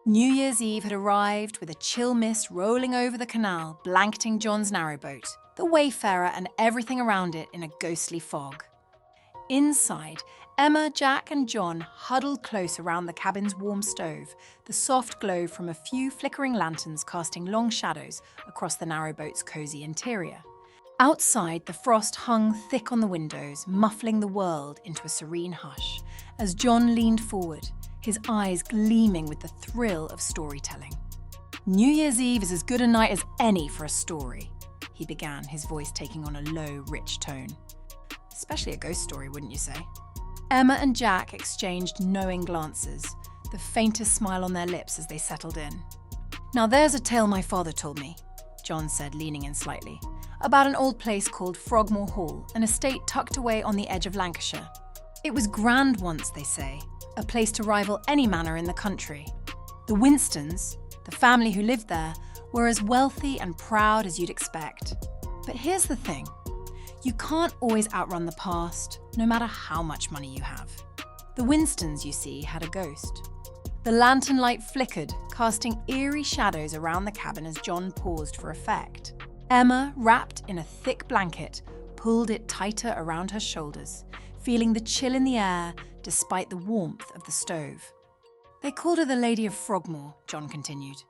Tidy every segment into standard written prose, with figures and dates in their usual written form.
New Year's Eve had arrived with a chill mist rolling over the canal, blanketing John's narrowboat, the Wayfarer and everything around it in a ghostly fog. Inside, Emma, Jack and John huddled close around the cabin's warm stove, the soft glow from a few flickering lanterns casting long shadows across the narrowboat's cosy interior. Outside, the frost hung thick on the windows, muffling the world into a serene hush, as John leaned forward, his eyes gleaming with the thrill of storytelling. "New Year's Eve is as good a night as any for a story," he began, his voice taking on a low, rich tone. "Especially a ghost story, wouldn't you say?" Emma and Jack exchanged knowing glances, the faintest smile on their lips as they settled in. "Now there's a tale my father told me," John said, leaning in slightly, "about an old place called Frogmore Hall, an estate tucked away on the edge of Lancashire. It was grand once, they say, a place to rival any manor in the country. The Winstons, the family who lived there, were as wealthy and proud as you'd expect. But here's the thing. You can't always outrun the past, no matter how much money you have. The Winstons, you see, had a ghost." The lantern light flickered, casting eerie shadows around the cabin as John paused for effect. Emma, wrapped in a thick blanket, pulled it tighter around her shoulders, feeling the chill in the air despite the warmth of the stove. "They called her the Lady of Frogmore," John continued.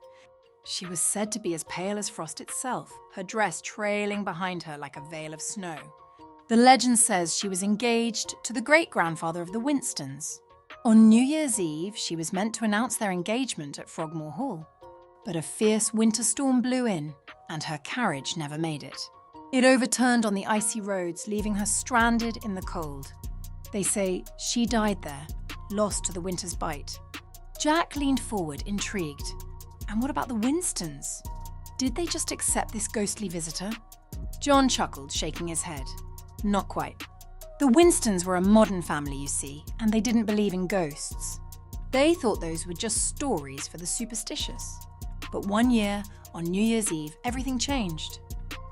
"She was said to be as pale as frost itself, her dress trailing behind her like a veil of snow. The legend says she was engaged to the great-grandfather of the Winstons. On New Year's Eve, she was meant to announce their engagement at Frogmore Hall. But a fierce winter storm blew in, and her carriage never made it. It overturned on the icy roads, leaving her stranded in the cold. They say she died there, lost to the winter's bite." Jack leaned forward, intrigued. "And what about the Winstons? Did they just accept this ghostly visitor?" John chuckled, shaking his head. "Not quite. The Winstons were a modern family, you see, and they didn't believe in ghosts. They thought those were just stories for the superstitious. But one year, on New Year's Eve, everything changed.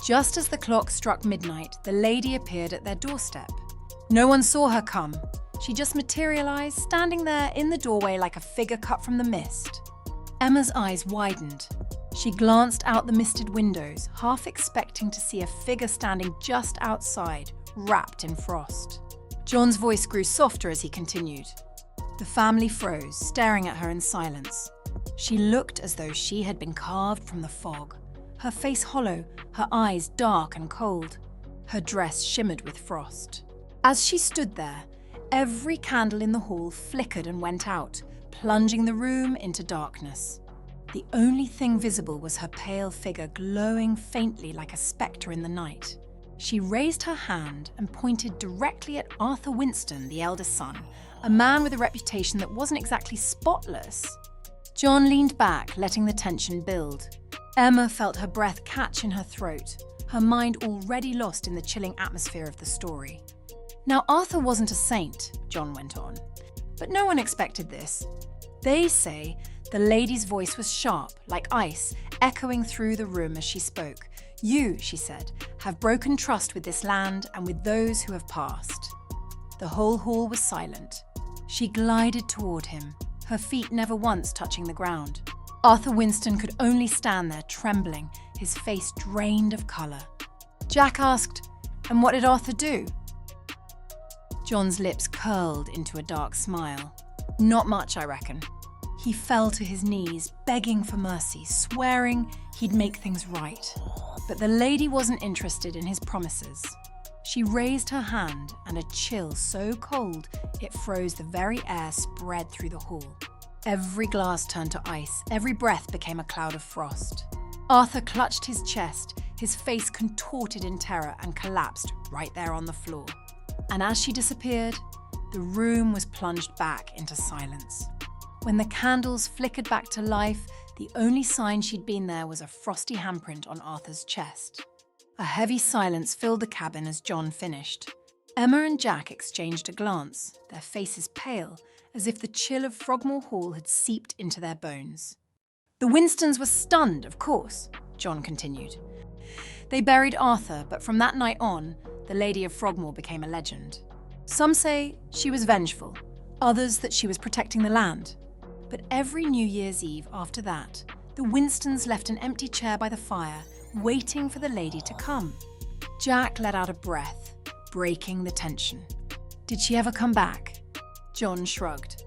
Just as the clock struck midnight, the lady appeared at their doorstep. No one saw her come. She just materialized, standing there in the doorway like a figure cut from the mist." Emma's eyes widened. She glanced out the misted windows, half expecting to see a figure standing just outside, wrapped in frost. John's voice grew softer as he continued. The family froze, staring at her in silence. She looked as though she had been carved from the fog, her face hollow, her eyes dark and cold. Her dress shimmered with frost. As she stood there, every candle in the hall flickered and went out, plunging the room into darkness. The only thing visible was her pale figure glowing faintly like a spectre in the night. She raised her hand and pointed directly at Arthur Winston, the eldest son, a man with a reputation that wasn't exactly spotless. John leaned back, letting the tension build. Emma felt her breath catch in her throat, her mind already lost in the chilling atmosphere of the story. "Now, Arthur wasn't a saint," John went on, "but no one expected this. They say the lady's voice was sharp, like ice, echoing through the room as she spoke. 'You,' she said, 'have broken trust with this land and with those who have passed.'" The whole hall was silent. She glided toward him, her feet never once touching the ground. Arthur Winston could only stand there, trembling, his face drained of colour. Jack asked, "And what did Arthur do?" John's lips curled into a dark smile. "Not much, I reckon. He fell to his knees, begging for mercy, swearing he'd make things right. But the lady wasn't interested in his promises. She raised her hand, and a chill so cold it froze the very air spread through the hall. Every glass turned to ice, every breath became a cloud of frost. Arthur clutched his chest, his face contorted in terror and collapsed right there on the floor. And as she disappeared, the room was plunged back into silence. When the candles flickered back to life, the only sign she'd been there was a frosty handprint on Arthur's chest. A heavy silence filled the cabin as John finished. Emma and Jack exchanged a glance, their faces pale, as if the chill of Frogmore Hall had seeped into their bones. "The Winstons were stunned, of course," John continued. "They buried Arthur, but from that night on, the Lady of Frogmore became a legend. Some say she was vengeful, others that she was protecting the land. But every New Year's Eve after that, the Winstons left an empty chair by the fire, waiting for the lady to come. Jack let out a breath, breaking the tension. Did she ever come back? John shrugged.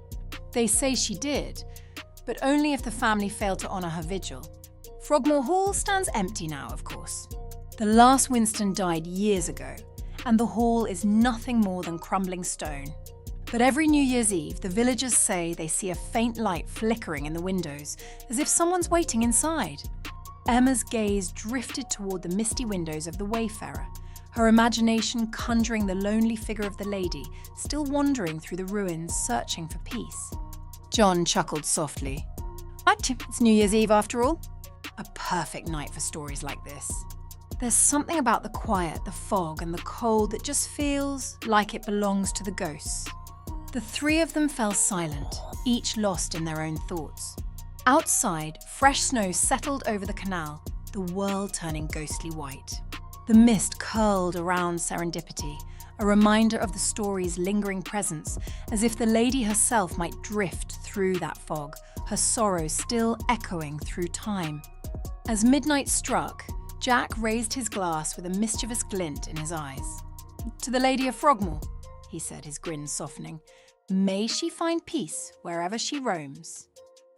They say she did, but only if the family failed to honour her vigil. Frogmore Hall stands empty now, of course. The last Winston died years ago, and the hall is nothing more than crumbling stone. But every New Year's Eve, the villagers say they see a faint light flickering in the windows, as if someone's waiting inside. Emma's gaze drifted toward the misty windows of the Wayfarer, her imagination conjuring the lonely figure of the lady, still wandering through the ruins, searching for peace. John chuckled softly. It's New Year's Eve after all. A perfect night for stories like this. There's something about the quiet, the fog, and the cold that just feels like it belongs to the ghosts. The three of them fell silent, each lost in their own thoughts. Outside, fresh snow settled over the canal, the world turning ghostly white. The mist curled around Serendipity, a reminder of the story's lingering presence, as if the lady herself might drift through that fog, her sorrow still echoing through time. As midnight struck, Jack raised his glass with a mischievous glint in his eyes. "To the Lady of Frogmore," he said, his grin softening. "May she find peace wherever she roams."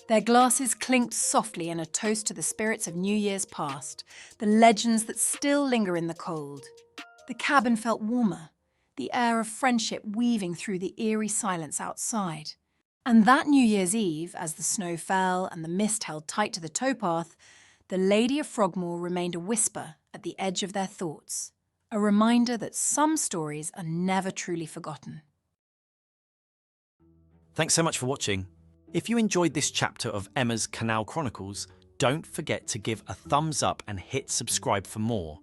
Their glasses clinked softly in a toast to the spirits of New Year's past, the legends that still linger in the cold. The cabin felt warmer, the air of friendship weaving through the eerie silence outside. And that New Year's Eve, as the snow fell and the mist held tight to the towpath, the Lady of Frogmore remained a whisper at the edge of their thoughts, a reminder that some stories are never truly forgotten. Thanks so much for watching. If you enjoyed this chapter of Emma's Canal Chronicles, don't forget to give a thumbs up and hit subscribe for more.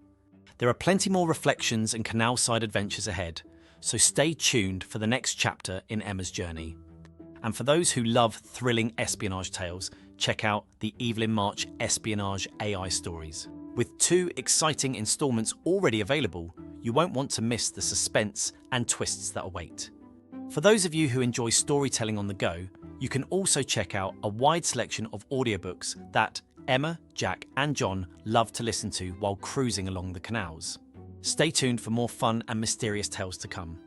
There are plenty more reflections and canal-side adventures ahead, so stay tuned for the next chapter in Emma's journey. And for those who love thrilling espionage tales, check out the Evelyn March Espionage AI stories. With 2 exciting installments already available, you won't want to miss the suspense and twists that await. For those of you who enjoy storytelling on the go, you can also check out a wide selection of audiobooks that Emma, Jack and John love to listen to while cruising along the canals. Stay tuned for more fun and mysterious tales to come.